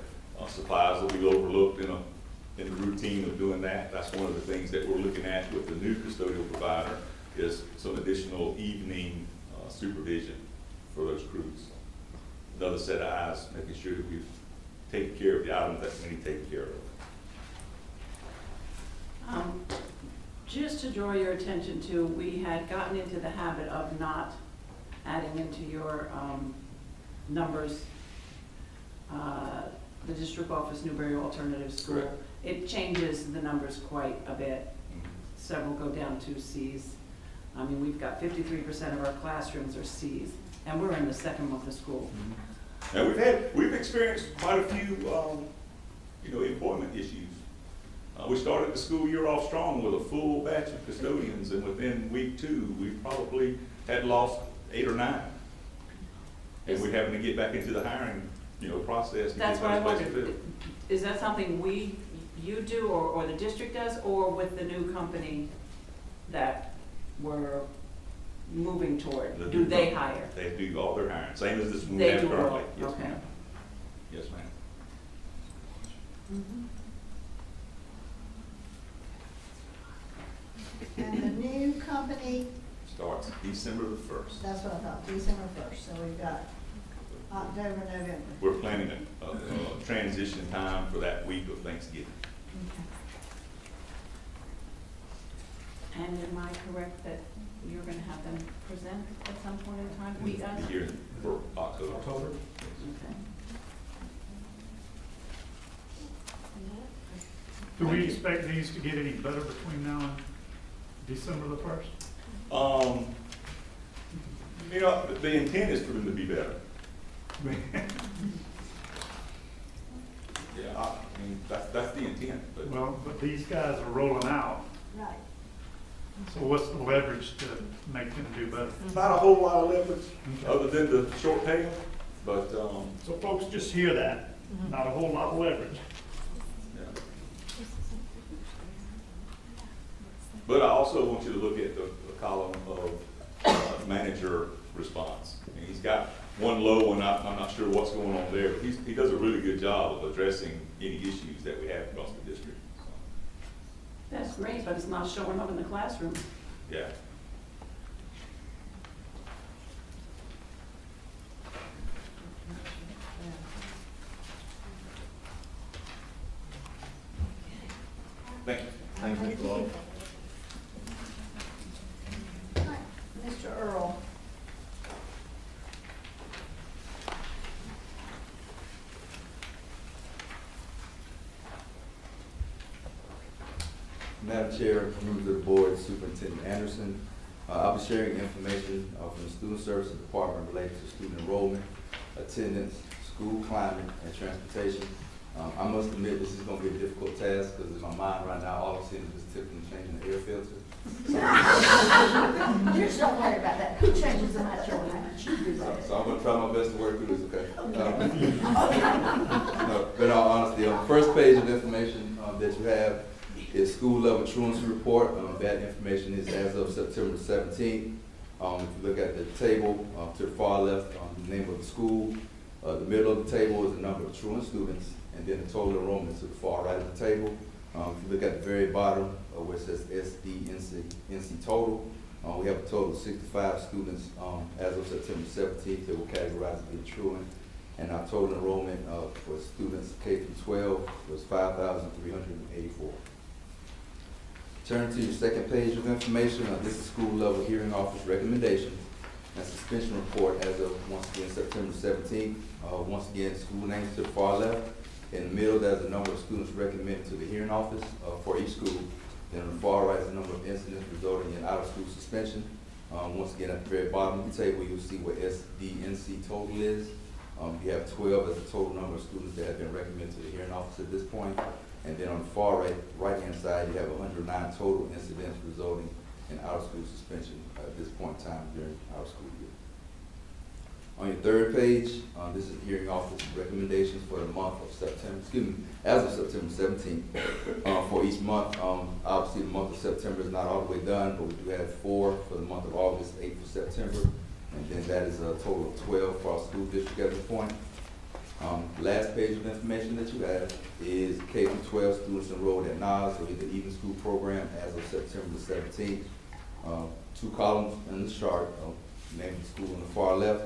S10: supplies will be overlooked in the routine of doing that. That's one of the things that we're looking at with the new custodial provider is some additional evening supervision for those crews. Another set of eyes, making sure that we've taken care of the items that we need taken care of.
S6: Just to draw your attention to, we had gotten into the habit of not adding into your numbers the district office Newberry Alternative School.
S10: Correct.
S6: It changes the numbers quite a bit. Several go down to Cs. I mean, we've got 53% of our classrooms are Cs, and we're in the second month of school.
S10: And we've experienced quite a few, employment issues. We started the school year off strong with a full batch of custodians, and within week 2, we probably had lost 8 or 9. And we're having to get back into the hiring, process. to
S6: That's
S10: get
S6: what I
S10: those places
S6: wondered.
S10: filled.
S6: Is that something you do, or the district does, or with the new company that we're moving toward?
S10: The
S6: Do
S10: new
S6: they
S10: company.
S6: hire?
S10: They do all their hiring, same as this one we
S6: They
S10: have
S6: do all,
S10: currently. Yes,
S6: okay.
S10: ma'am. Yes, ma'am.
S1: And the new company,
S10: Starts December the 1st.
S1: that's what I thought, December 1st, so we've got October, November.
S10: We're planning a transition time for that week of Thanksgiving.
S6: And am I correct that you're gonna have them present at some point in time?
S10: We'll be here for October.
S6: Okay.
S2: Do we expect these to get any better between now and December the 1st?
S10: You know, the intent is for them to be better. Yeah, I mean, that's the intent, but.
S2: Well, but these guys are rolling out,
S1: Right.
S2: so what's the leverage to make them do better?
S10: Not a whole lot of leverage, other than the short tail, but,
S2: So folks just hear that, not a whole lot of leverage.
S10: yeah. But I also want you to look at the column of manager response. I mean, he's got one low one, I'm not sure what's going on there, but he does a really good job of addressing any issues that we have across the district. So,
S6: That's great, but it's not showing up in the classroom.
S10: yeah. Thank you.
S4: Thank you, Mr. Law.
S1: All right, Mr. Earl.
S13: Madam Chair, members of the board, Superintendent Anderson, I'll be sharing information from the Student Services Department related to student enrollment, attendance, school climate, and transportation. I must admit this is going to be a difficult task because in my mind right now, all I'm seeing is just tipping and changing the air filter.
S9: You just don't worry about that. Who changes them at your house? You do that.
S13: So I'm going to try my best to work through this, okay? No, but in all honesty, on the first page of information that you have is school level truancy report. That information is as of September 17th. If you look at the table to the far left, the name of the school, the middle of the table is the number of truant students, and then the total enrollment to the far right of the table. If you look at the very bottom where it says SDNC total, we have a total of 65 students as of September 17th that were categorized as being truant, and our total enrollment for students K through 12 was 5,384. Turn to your second page of information. This is school level hearing office recommendations and suspension report as of, once again, September 17th. Once again, school names to the far left. In the middle, there's the number of students recommended to the hearing office for each school. Then on the far right is the number of incidents resulting in out-of-school suspension. Once again, at the very bottom of the table, you'll see what SDNC total is. You have 12 as the total number of students that have been recommended to the hearing office at this point. And then on the far right-hand side, you have 109 total incidents resulting in out-of-school suspension at this point in time during our school year. On your third page, this is hearing office recommendations for the month of September, as of September 17th. For each month, obviously the month of September is not all the way done, but we do have 4 for the month of August, 8 for September, and then that is a total of 12 for our school district at this point. Last page of information that you have is K through 12 students enrolled at NAS, or the Even School Program, as of September 17th. 2 columns in the chart, name of the school on the far left.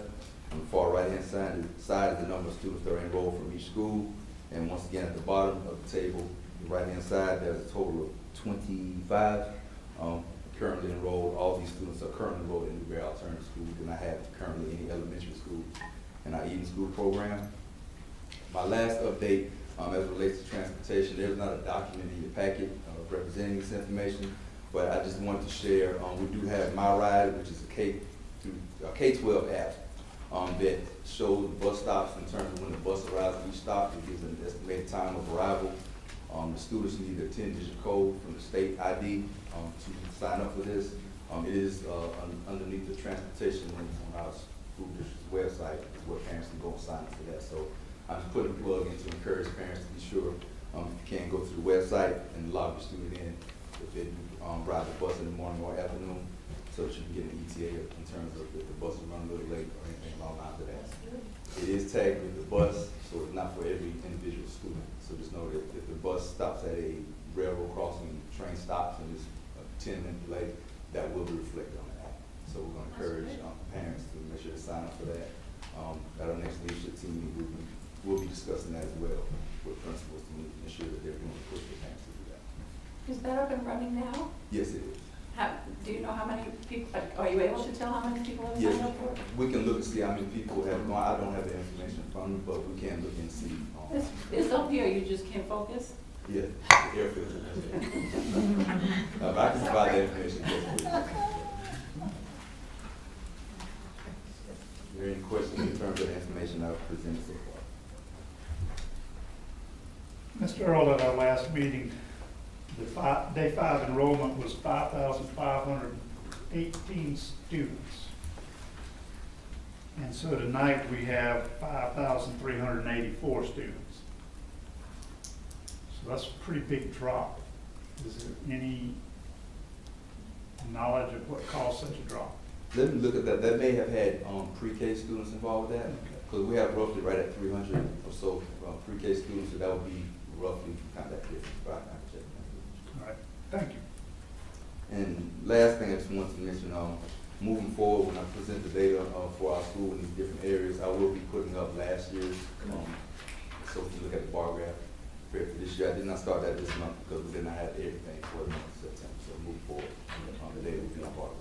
S13: On the far right-hand side is the number of students that are enrolled from each school. And once again, at the bottom of the table, the right-hand side, there's a total of 25 currently enrolled. All these students are currently enrolled in Newberry Alternative School. We do not have currently any elementary school in our Eden School program. My last update as it relates to transportation, there's not a document in your packet representing this information, but I just wanted to share, we do have My Ride, which is a K-12 app that shows the bus stops in terms of when the bus arrives at each stop. It gives an estimated time of arrival. The students need a 10-digit code from the state ID to sign up for this. It is underneath the transportation link on our school district's website, is where parents can go and sign up for that. So I'm just putting a plug in to encourage parents to be sure if you can go to the website and log your student in if they ride the bus in the morning or afternoon, so that you can get an ETA in terms of if the bus is running a little late or anything along lines of that. It is tagged with the bus, so it's not for every individual student. So just know that if the bus stops at a railroad crossing, train stops, and it's a 10-minute delay, that will be reflected on the app. So we're going to encourage parents to make sure to sign up for that. At our next leadership team meeting, we'll be discussing that as well with principals to ensure that they're doing the push for parents to do that.
S9: Is that up and running now?
S13: Yes, it is.
S9: Do you know how many people, are you able to tell how many people have
S13: Yes,
S9: signed up for it?
S13: we can look and see how many people have gone. I don't have the information from me, but we can look and see.
S9: It's up here, you just can't focus?
S13: Yeah, the airfield. I can provide that information. Yes, please. Are there any questions in terms of the information I've presented so far?
S2: Mr. Earl, at our last meeting, the day 5 enrollment was 5,518 students. And so tonight we have 5,384 students. So that's a pretty big drop. Is there any knowledge of what caused such a drop?
S13: Let me look at that. That may have had pre-K students involved with that, because we have roughly right at 300 or so pre-K students, so that would be roughly kind of that difference. But I can check that.
S2: All right, thank you.
S13: And last thing I just wanted to mention, moving forward, when I present the data for our school in these different areas, I will be putting up last year's, so if you look at the bar graph compared to this year. I did not start that this month because we did not have everything for the month of September. So moving forward, the data will be on bar graph.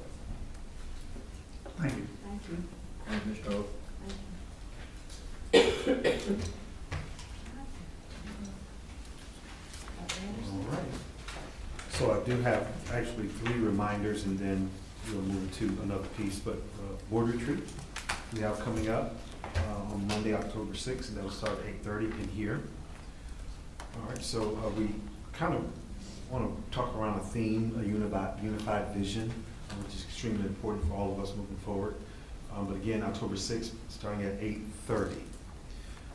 S2: Thank you.
S9: Thank you.
S4: Thank you, Mr. Oak.
S12: All right. So I do have actually 3 reminders, and then we'll move to another piece, but board retreat we have coming up on Monday, October 6th, and that will start at 8:30 in here. All right, so we kind of want to talk around a theme, a unified vision, which is extremely important for all of us moving forward. But again, October 6th, starting at 8:30.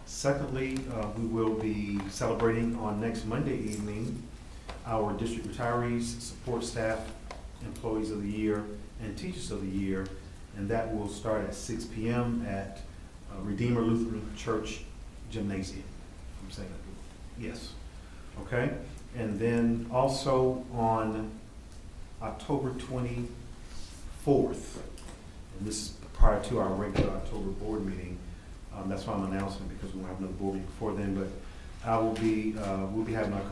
S12: Secondly, we will be celebrating on next Monday evening our district retirees, support staff, employees of the year, and teachers of the year, and that will start at 6 p.m. at Redeemer Lutheran Church Gymnasium. I'm saying that. Yes. Okay. And then also on October 24th, and this is prior to our regular October board meeting. That's why I'm announcing, because we won't have another board meeting before then. But I will be, we'll be having our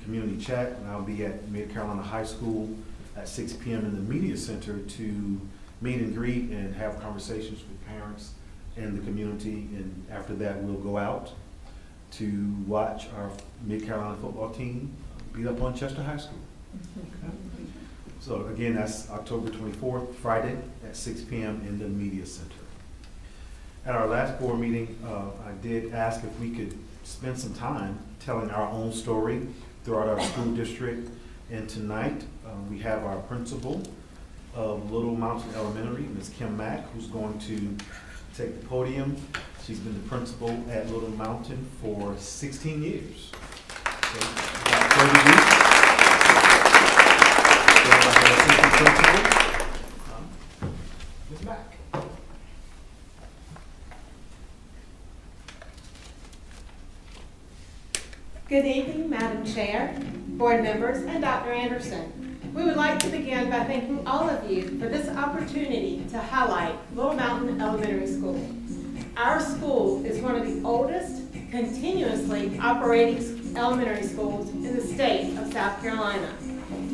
S12: community chat, and I'll be at Mid Carolina High School at 6 p.m. in the Media Center to meet and greet and have conversations with parents and the community. And after that, we'll go out to watch our Mid Carolina football team beat up on Chester High School. Okay. So again, that's October 24th, Friday at 6 p.m. in the Media Center. At our last board meeting, I did ask if we could spend some time telling our own story throughout our school district. And tonight, we have our principal of Little Mountain Elementary, Ms. Kim Mack, who's going to take the podium. She's been the principal at Little Mountain for 16 years. So, about 30 weeks. Ms. Mack.
S14: Good evening, Madam Chair, board members, and Dr. Anderson. We would like to begin by thanking all of you for this opportunity to highlight Little Mountain Elementary School. Our school is one of the oldest continuously operating elementary schools in the state of South Carolina.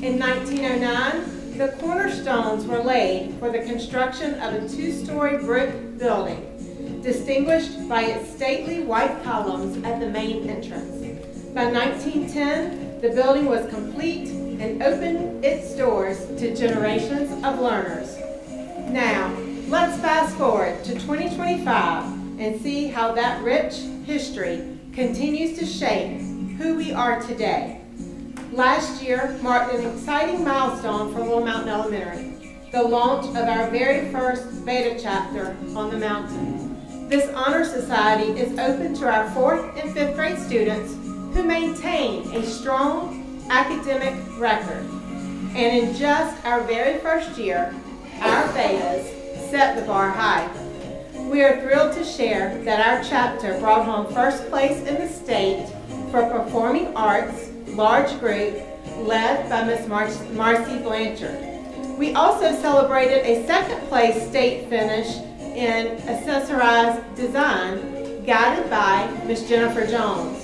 S14: In 1909, the cornerstones were laid for the construction of a 2-story brick building, distinguished by its stately white columns at the main entrance. By 1910, the building was complete and opened its doors to generations of learners. Now, let's fast forward to 2025 and see how that rich history continues to shape who we are today. Last year marked an exciting milestone for Little Mountain Elementary, the launch of our very first beta chapter on the mountain. This honor society is open to our 4th and 5th grade students who maintain a strong academic record. And in just our very first year, our betas set the bar high. We are thrilled to share that our chapter brought home first place in the state for performing arts, large group, led by Miss Marcy Blanchard. We also celebrated a 2nd place state finish in accessorized design, guided by Miss Jennifer Jones.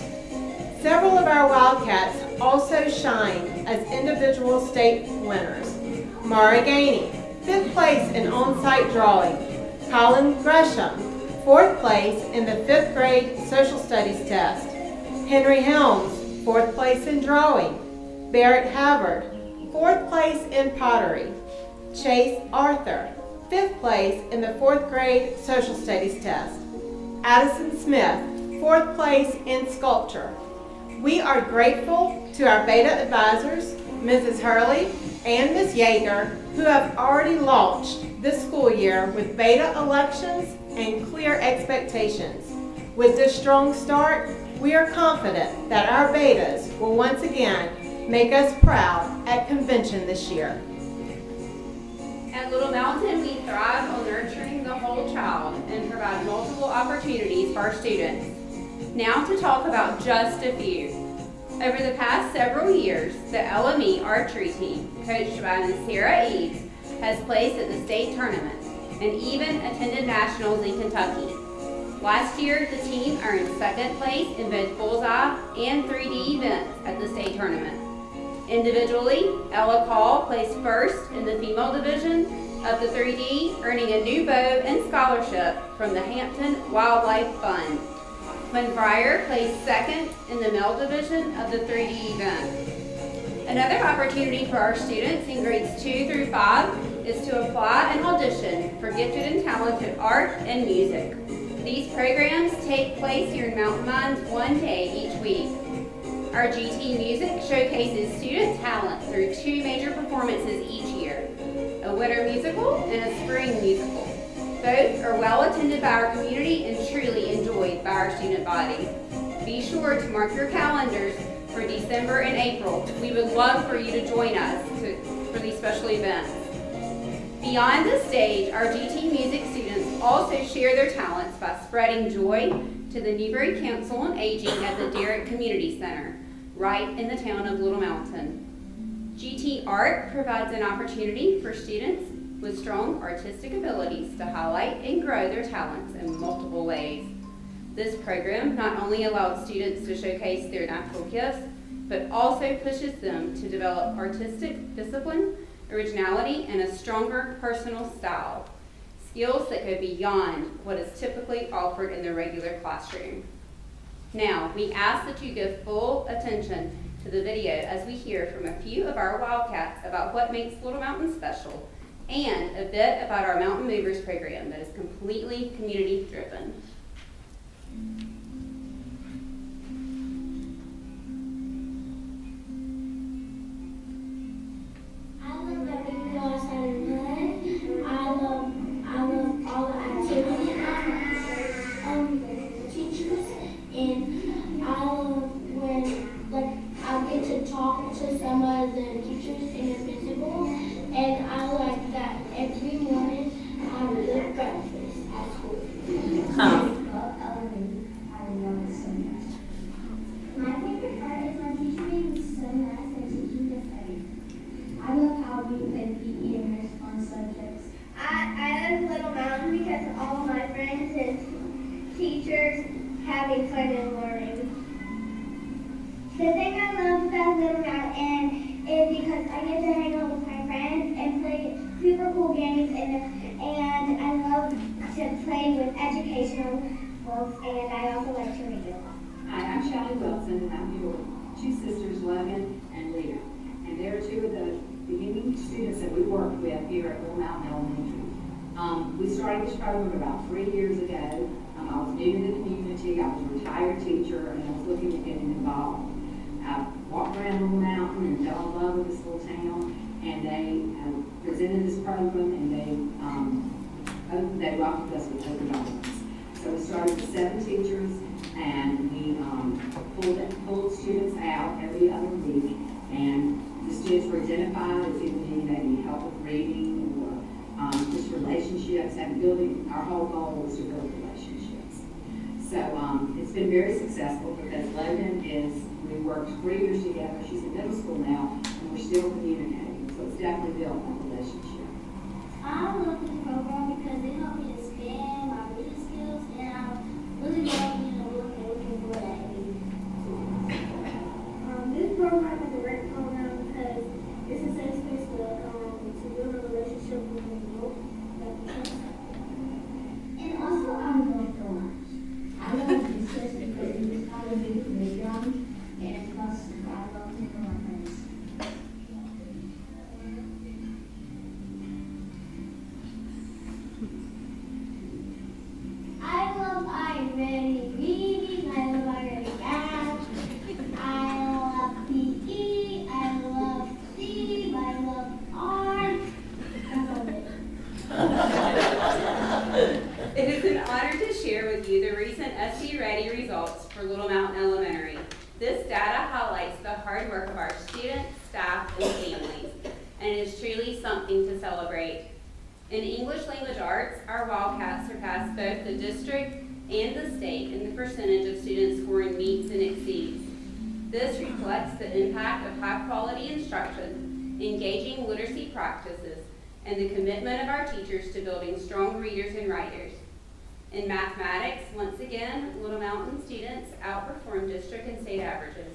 S14: Several of our Wildcats also shine as individual state winners. Mara Gainey, 5th place in on-site drawing. Colin Gresham, 4th place in the 5th grade social studies test. Henry Helms, 4th place in drawing. Barrett Havard, 4th place in pottery. Chase Arthur, 5th place in the 4th grade social studies test. Addison Smith, 4th place in sculpture. We are grateful to our Beta advisors, Mrs. Hurley and Ms. Yeager, who have already launched this school year with Beta elections and clear expectations. With this strong start, we are confident that our Betas will once again make us proud at convention this year.
S3: At Little Mountain, we thrive on nurturing the whole child and provide multiple opportunities for our students. Now to talk about just a few. Over the past several years, the LME archery team, coached by Ms. Sarah Eaves, has placed at the state tournament and even attended nationals in Kentucky. Last year, the team earned 2nd place in both bullseye and 3D events at the state tournament. Individually, Ella Call placed 1st in the female division of the 3D, earning a new bow and scholarship from the Hampton Wildlife Fund. Quinn Breyer placed 2nd in the male division of the 3D event. Another opportunity for our students in grades 2 through 5 is to apply and audition for gifted and talented art and music. These programs take place here in Mountain Mines one day each week. Our GT Music showcases student talent through 2 major performances each year, a winter musical and a spring musical. Both are well attended by our community and truly enjoyed by our student body. Be sure to mark your calendars for December and April. We would love for you to join us for these special events. Beyond the stage, our GT Music students also share their talents by spreading joy to the Newberry Council on Aging at the Derrick Community Center, right in the town of Little Mountain. GT Art provides an opportunity for students with strong artistic abilities to highlight and grow their talents in multiple ways. This program not only allows students to showcase their natural gifts, but also pushes them to develop artistic discipline, originality, and a stronger personal style, skills that go beyond what is typically offered in the regular classroom. Now, we ask that you give full attention to the video as we hear from a few of our Wildcats about what makes Little Mountain special and a bit about our Mountain Movers program that is completely community driven.
S15: I love that we go outside and run. I love all the activities, teachers, and I love when I get to talk to some of the teachers in the principal, and I like that every morning I have a good breakfast at school. My favorite part is my teacher being so nice and teaching us everything. I love how we play PE and on subjects. I love Little Mountain because of all my friends and teachers having fun and learning. The thing I love about Little Mountain is because I get to hang out with my friends and play super cool games, and I love to play with educational books, and I also like to read a lot.
S16: Hi, I'm Shelley Wilson, and I'm your 2 sisters, Logan and Leah. And they're 2 of the beginning students that we worked with here at Little Mountain Elementary. We started this program about 3 years ago. I was new to the community, I was a retired teacher, and I was looking at getting involved. I walked around Little Mountain and fell in love with this little town, and they presented this program, and they welcomed us with open arms. So we started with 7 teachers, and we pulled students out every other week, and the students were identified as either needing maybe help with reading or just relationships and building. Our whole goal was to build relationships. So it's been very successful because Logan we worked 3 years together. She's in middle school now, and we're still communicating. So it's definitely built a relationship.
S15: I love this program because it helped me to spend
S17: for Little Mountain Elementary. This data highlights the hard work of our students, staff, and families, and it is truly something to celebrate. In English Language Arts, our Wildcats surpassed both the district and the state in the percentage of students scoring meets and exceeds. This reflects the impact of high-quality instruction, engaging literacy practices, and the commitment of our teachers to building strong readers and writers. In mathematics, once again, Little Mountain students outperformed district and state averages.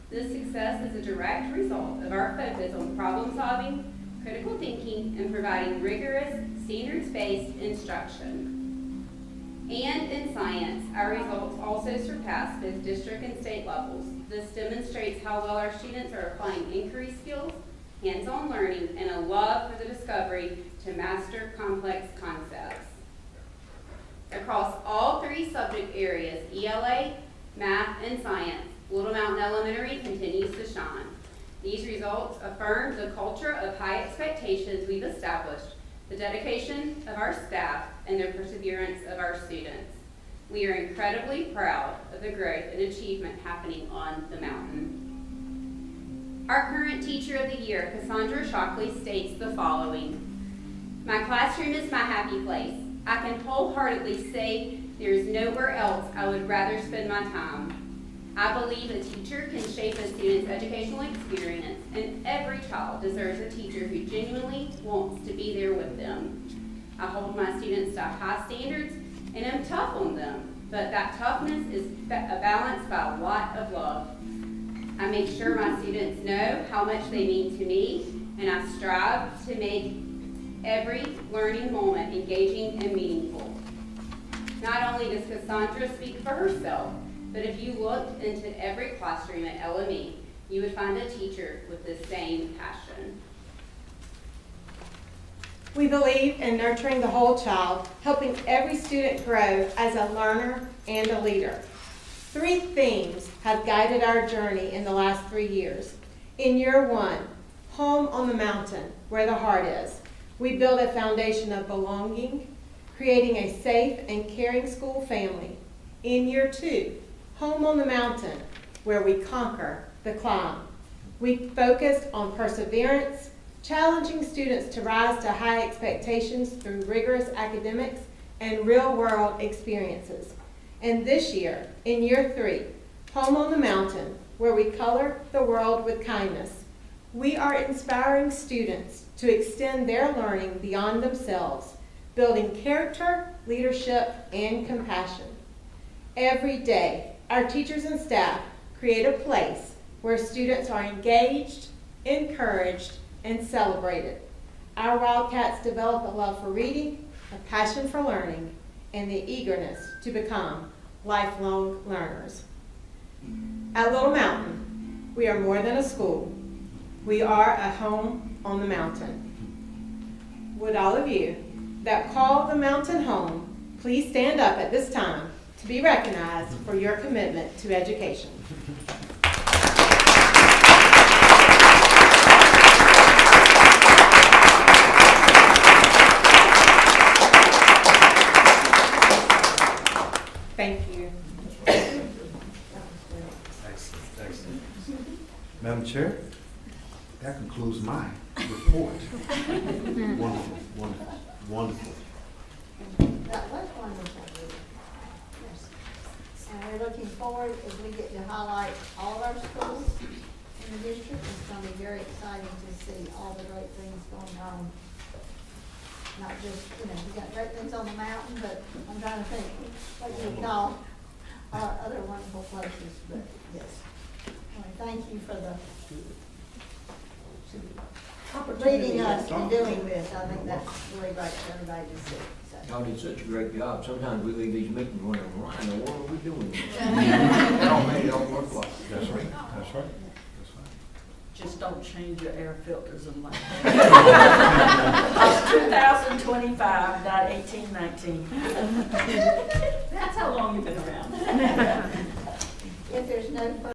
S17: This success is a direct result of our focus on problem solving, critical thinking, and providing rigorous, standards-based instruction. And in science, our results also surpass both district and state levels. This demonstrates how well our students are applying inquiry skills, hands-on learning, and a love for the discovery to master complex concepts. Across all 3 subject areas, ELA, math, and science, Little Mountain Elementary continues to shine. These results affirm the culture of high expectations we've established, the dedication of our staff, and the perseverance of our students. We are incredibly proud of the growth and achievement happening on the mountain. Our current Teacher of the Year, Cassandra Shockley, states the following: "My classroom is my happy place. I can wholeheartedly say there is nowhere else I would rather spend my time. I believe a teacher can shape a student's educational experience, and every child deserves a teacher who genuinely wants to be there with them. I hold my students to high standards and am tough on them, but that toughness is balanced by a lot of love. I make sure my students know how much they mean to me, and I strive to make every learning moment engaging and meaningful." Not only does Cassandra speak for herself, but if you looked into every classroom at LME, you would find a teacher with the same passion.
S14: We believe in nurturing the whole child, helping every student grow as a learner and a leader. 3 themes have guided our journey in the last 3 years. In year 1, home on the mountain, where the heart is, we build a foundation of belonging, creating a safe and caring school family. In year 2, home on the mountain, where we conquer the climb. We focused on perseverance, challenging students to rise to high expectations through rigorous academics and real-world experiences. And this year, in year 3, home on the mountain, where we color the world with kindness, we are inspiring students to extend their learning beyond themselves, building character, leadership, and compassion. Every day, our teachers and staff create a place where students are engaged, encouraged, and celebrated. Our Wildcats develop a love for reading, a passion for learning, and the eagerness to become lifelong learners. At Little Mountain, we are more than a school. We are a home on the mountain. Would all of you that call the mountain home please stand up at this time to be recognized for your commitment to education. Thank you.
S12: Excellent. Madam Chair, that concludes my report. Wonderful, wonderful, wonderful.
S1: That was wonderful. Yes. And we're looking forward as we get to highlight all of our schools in the district. It's going to be very exciting to see all the great things going on. Not just, we got great things on the mountain, but I'm trying to think what you would call our other wonderful places. But yes, thank you for the leading us and doing this. I think that's really great for everybody to see.
S4: Y'all did such a great job. Sometimes we leave these meetings wondering, why in the world are we doing this? Y'all made it all worthwhile.
S12: That's right, that's right.
S9: Just don't change your air filters and lights. 2025, not 1819.
S6: That's how long you've been around.
S1: If there's no